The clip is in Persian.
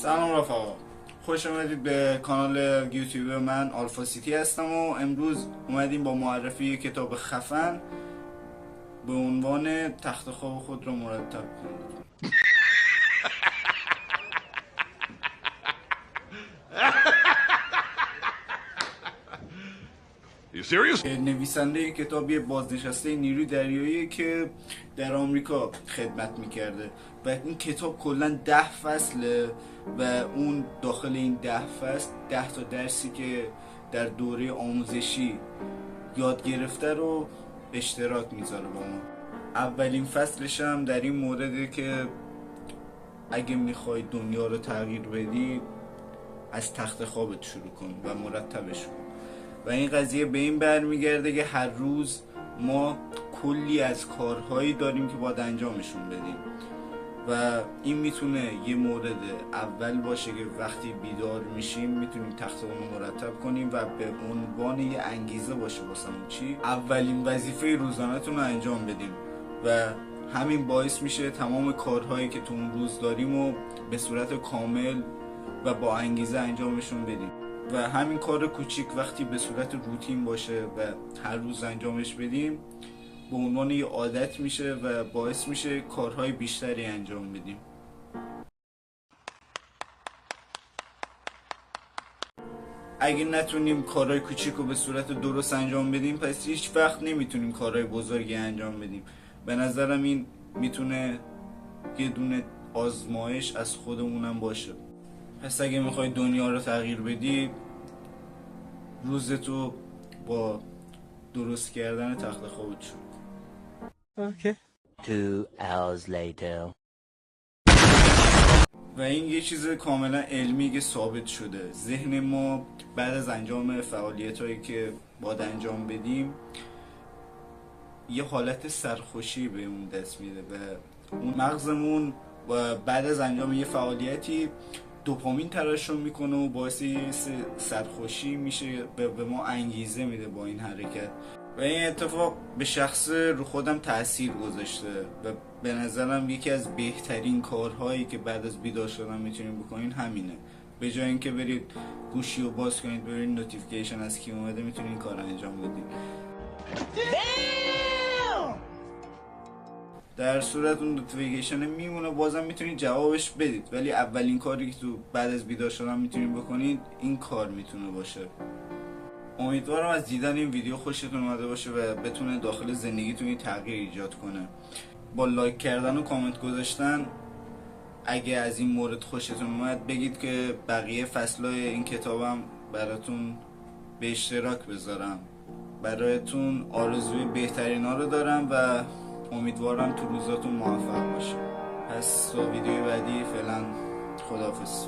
سلام رفقا، خوش آمدید به کانال یوتیوب من. آلفا سیتی هستم و امروز اومدیم با معرفی کتاب خفن به عنوان تخت خواب خود را مرتب کنید. نویسنده این کتاب یه بازنشسته نیروی دریایی که در آمریکا خدمت میکرده و این کتاب کلا 10 فصله و اون داخل این 10 فصل 10 تا درسی که در دوره آموزشی یاد گرفته رو اشتراک میذاره با ما. اولین فصلش هم در این مورده که اگه میخوای دنیا رو تغییر بدی از تخت خوابت شروع کن و مرتبش کن. و این قضیه به این برمیگرده که هر روز ما کلی از کارهایی داریم که باید انجامشون بدیم و این میتونه یه مورد اول باشه که وقتی بیدار میشیم میتونیم تختمون رو مرتب کنیم و به عنوان یه انگیزه باشه واسمون چی اولین وظیفه روزانه‌تون رو انجام بدیم و همین باعث میشه تمام کارهایی که تو اون روز داریم و به صورت کامل و با انگیزه انجامشون بدیم و همین کار کوچیک وقتی به صورت روتین باشه و هر روز انجامش بدیم به عنوان یه عادت میشه و باعث میشه کارهای بیشتری انجام بدیم. اگه نتونیم کارهای کوچیک رو به صورت درست انجام بدیم پس هیچ وقت نمیتونیم کارهای بزرگی انجام بدیم. به نظرم این میتونه یه دونه آزمایش از خودمونم باشه. پس اگه میخوای دنیا رو تغییر بدی روزتو با درست کردن تخت خوابت شروع کن. Okay. 2 hours later. و این یه چیز کاملا علمی که ثابت شده. ذهن ما بعد از انجام فعالیت هایی که باید انجام بدیم یه حالت سرخوشی به اون دست میده و اون مغزمون بعد از انجام یه فعالیتی دوپامین ترشح میکنه و باعث سرخوشی میشه به ما انگیزه میده با این حرکت و این اتفاق به شخص رو خودم تأثیر گذاشته و به نظرم یکی از بهترین کارهایی که بعد از بیدار شدن میتونید بکنین همینه. به جای اینکه برید گوشی رو باز کنید برید نوتیفیکیشن از کی اومده میتونید این کار انجام بدید. در صورت اون نوتیفیکیشن میمونه بازم میتونید جوابش بدید ولی اولین کاری که تو بعد از بیدار شدن میتونید بکنید این کار میتونه باشه. امیدوارم از دیدن این ویدیو خوشتون اومده باشه و بتونه داخل زندگیتون تغییر ایجاد کنه. با لایک کردن و کامنت گذاشتن اگه از این مورد خوشتون اومد بگید که بقیه فصلای این کتابم براتون به اشتراک بذارم. برایتون آرزوی بهترینا رو دارم و امیدوارم تو روزاتون موفق باشه. پس تا ویدیوی بعدی فعلا خداحافظ.